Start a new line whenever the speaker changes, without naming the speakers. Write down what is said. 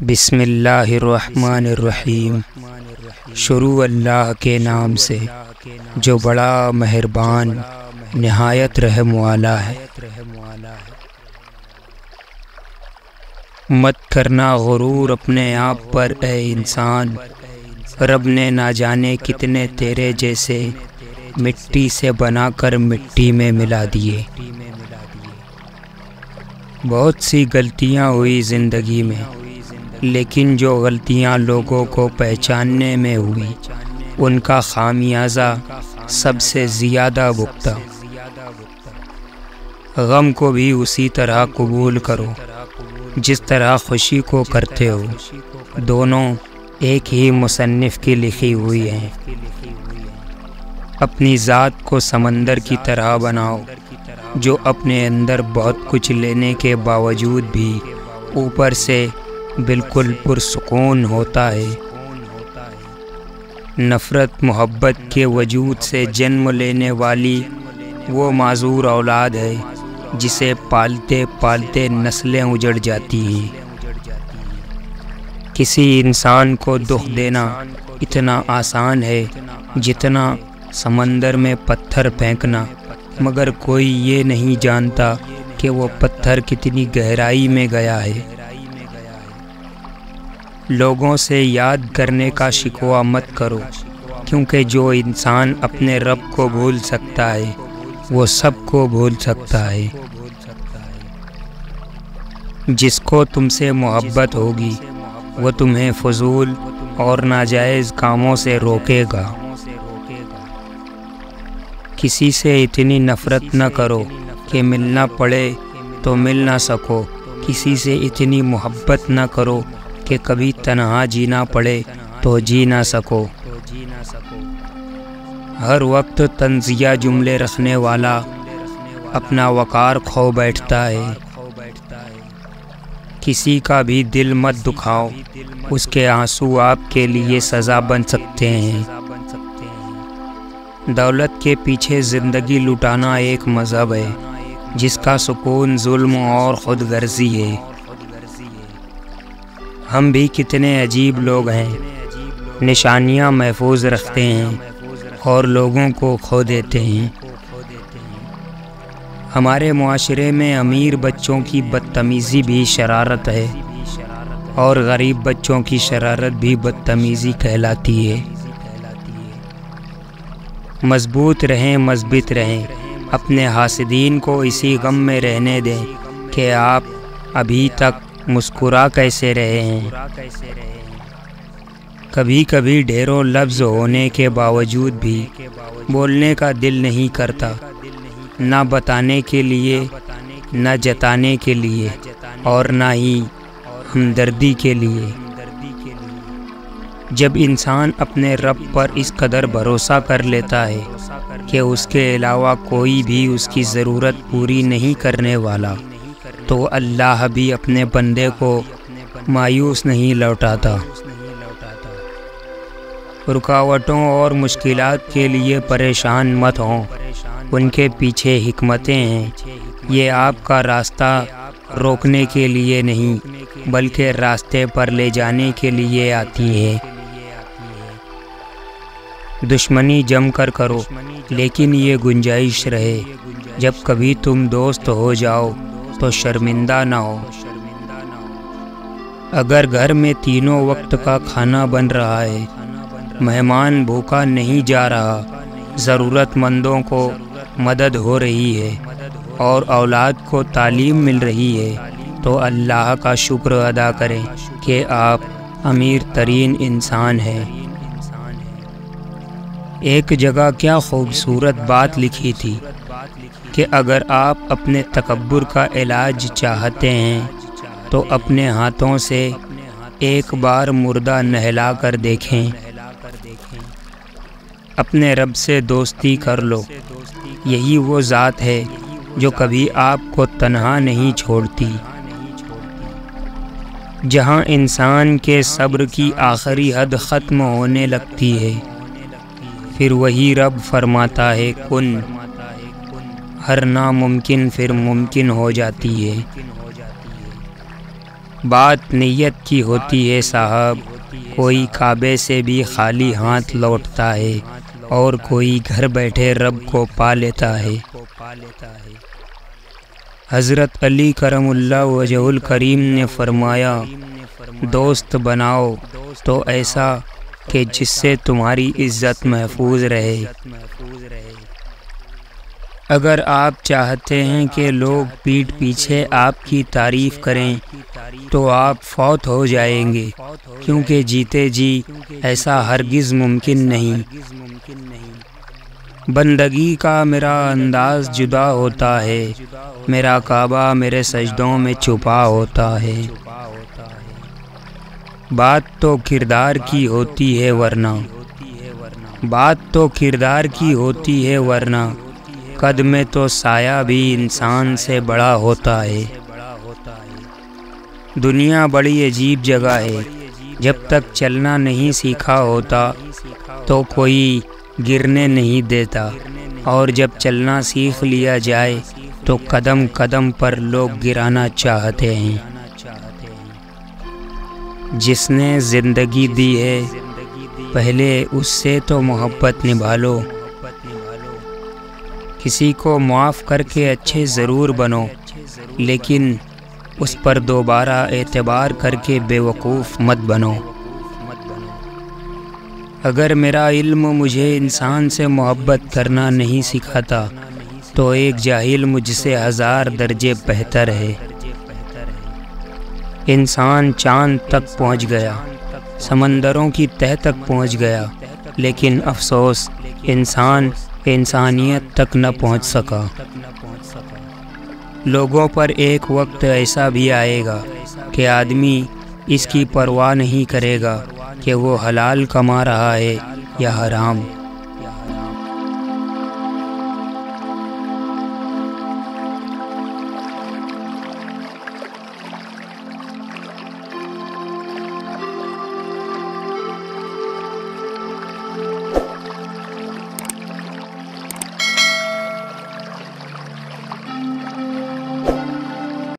بسم اللہ الرحمن الرحیم۔ شروع اللہ کے نام سے جو بڑا مہربان نہایت رحم والا ہے۔ مت کرنا غرور اپنے آپ پر اے انسان، رب نے نہ جانے کتنے تیرے جیسے مٹی سے بنا کر مٹی میں ملا دیے۔ بہت سی غلطیاں ہوئی زندگی میں، لیکن جو غلطیاں لوگوں کو پہچاننے میں ہوئی ان کا خامیازہ سب سے زیادہ بھگتا۔ غم کو بھی اسی طرح قبول کرو جس طرح خوشی کو کرتے ہو، دونوں ایک ہی مصنف کی لکھی ہوئی ہیں۔ اپنی ذات کو سمندر کی طرح بناؤ جو اپنے اندر بہت کچھ لینے کے باوجود بھی اوپر سے بالکل پرسکون ہوتا ہے۔ نفرت محبت کے وجود سے جنم لینے والی وہ معذور اولاد ہے جسے پالتے پالتے نسلیں اجڑ جاتی ہیں۔ کسی انسان کو دکھ دینا اتنا آسان ہے جتنا سمندر میں پتھر پھینکنا، مگر کوئی یہ نہیں جانتا کہ وہ پتھر کتنی گہرائی میں گیا ہے۔ لوگوں سے یاد کرنے کا شکوہ مت کرو، کیونکہ جو انسان اپنے رب کو بھول سکتا ہے وہ سب کو بھول سکتا ہے۔ جس کو تم سے محبت ہوگی وہ تمہیں فضول اور ناجائز کاموں سے روکے گا۔ کسی سے اتنی نفرت نہ کرو کہ ملنا پڑے تو مل نہ سکو، کسی سے اتنی محبت نہ کرو کہ کبھی تنہا جینا پڑے تو جی نہ سکو۔ ہر وقت طنزیہ جملے رکھنے والا اپنا وقار کھو بیٹھتا ہے۔ کسی کا بھی دل مت دکھاؤ، اس کے آنسو آپ کے لیے سزا بن سکتے ہیں۔ دولت کے پیچھے زندگی لٹانا ایک مذہب ہے جس کا سکون ظلم اور خود غرضی ہے۔ ہم بھی کتنے عجیب لوگ ہیں، نشانیاں محفوظ رکھتے ہیں اور لوگوں کو کھو دیتے ہیں۔ ہمارے معاشرے میں امیر بچوں کی بدتمیزی بھی شرارت ہے اور غریب بچوں کی شرارت بھی بدتمیزی کہلاتی ہے۔ مضبوط رہیں، مثبت رہیں، اپنے حاسدین کو اسی غم میں رہنے دیں کہ آپ ابھی تک مسکرا کیسے رہے ہیں۔ کبھی کبھی ڈھیروں لفظ ہونے کے باوجود بھی بولنے کا دل نہیں کرتا، نہ بتانے کے لیے، نہ جتانے کے لیے، اور نہ ہی ہمدردی کے لیے۔ جب انسان اپنے رب پر اس قدر بھروسہ کر لیتا ہے کہ اس کے علاوہ کوئی بھی اس کی ضرورت پوری نہیں کرنے والا، تو اللہ بھی اپنے بندے کو مایوس نہیں لوٹاتا۔ رکاوٹوں اور مشکلات کے لیے پریشان مت ہوں، ان کے پیچھے حکمتیں ہیں۔ یہ آپ کا راستہ روکنے کے لیے نہیں بلکہ راستے پر لے جانے کے لیے آتی ہے۔ دشمنی جم کر کرو، لیکن یہ گنجائش رہے جب کبھی تم دوست ہو جاؤ تو شرمندہ نہ ہو۔ اگر گھر میں تینوں وقت کا کھانا بن رہا ہے، مہمان بھوکا نہیں جا رہا، ضرورت مندوں کو مدد ہو رہی ہے اور اولاد کو تعلیم مل رہی ہے، تو اللہ کا شکر ادا کریں کہ آپ امیر ترین انسان ہیں۔ ایک جگہ کیا خوبصورت بات لکھی تھی کہ اگر آپ اپنے تکبر کا علاج چاہتے ہیں تو اپنے ہاتھوں سے ایک بار مردہ نہلا کر دیکھیں۔ اپنے رب سے دوستی کر لو، یہی وہ ذات ہے جو کبھی آپ کو تنہا نہیں چھوڑتی۔ جہاں انسان کے صبر کی آخری حد ختم ہونے لگتی ہے، پھر وہی رب فرماتا ہے کن، ہر ناممکن پھر ممکن ہو جاتی ہے۔ بات نیت کی ہوتی ہے صاحب، کوئی کعبے سے بھی خالی ہاتھ لوٹتا ہے اور کوئی گھر بیٹھے رب کو پا لیتا ہے۔ حضرت علی کرم اللہ وجہ الکریم نے فرمایا، دوست بناؤ تو ایسا کہ جس سے تمہاری عزت محفوظ رہے۔ اگر آپ چاہتے ہیں کہ لوگ پیٹھ پیچھے آپ کی تعریف کریں تو آپ فوت ہو جائیں گے، کیونکہ جیتے جی ایسا ہرگز ممکن نہیں۔ بندگی کا میرا انداز جدا ہوتا ہے، میرا کعبہ میرے سجدوں میں چھپا ہوتا ہے۔ بات تو کردار کی ہوتی ہے ورنہ، بات تو کردار کی ہوتی ہے ورنہ، قد میں تو سایہ بھی انسان سے بڑا ہوتا ہے۔ دنیا بڑی عجیب جگہ ہے، جب تک چلنا نہیں سیکھا ہوتا تو کوئی گرنے نہیں دیتا، اور جب چلنا سیکھ لیا جائے تو قدم قدم پر لوگ گرانا چاہتے ہیں۔ جس نے زندگی دی ہے پہلے اس سے تو محبت نبھا لو، کسی کو معاف کر کے اچھے ضرور بنو، لیکن اس پر دوبارہ اعتبار کر کے بے وقوف مت بنو۔ اگر میرا علم مجھے انسان سے محبت کرنا نہیں سکھاتا تو ایک جاہل مجھ سے 1000 درجے بہتر ہے۔ انسان چاند تک پہنچ گیا، سمندروں کی تہہ تک پہنچ گیا، لیکن افسوس انسان انسانیت تک نہ پہنچ سکا۔ لوگوں پر ایک وقت ایسا بھی آئے گا کہ آدمی اس کی پرواہ نہیں کرے گا کہ وہ حلال کما رہا ہے یا حرام۔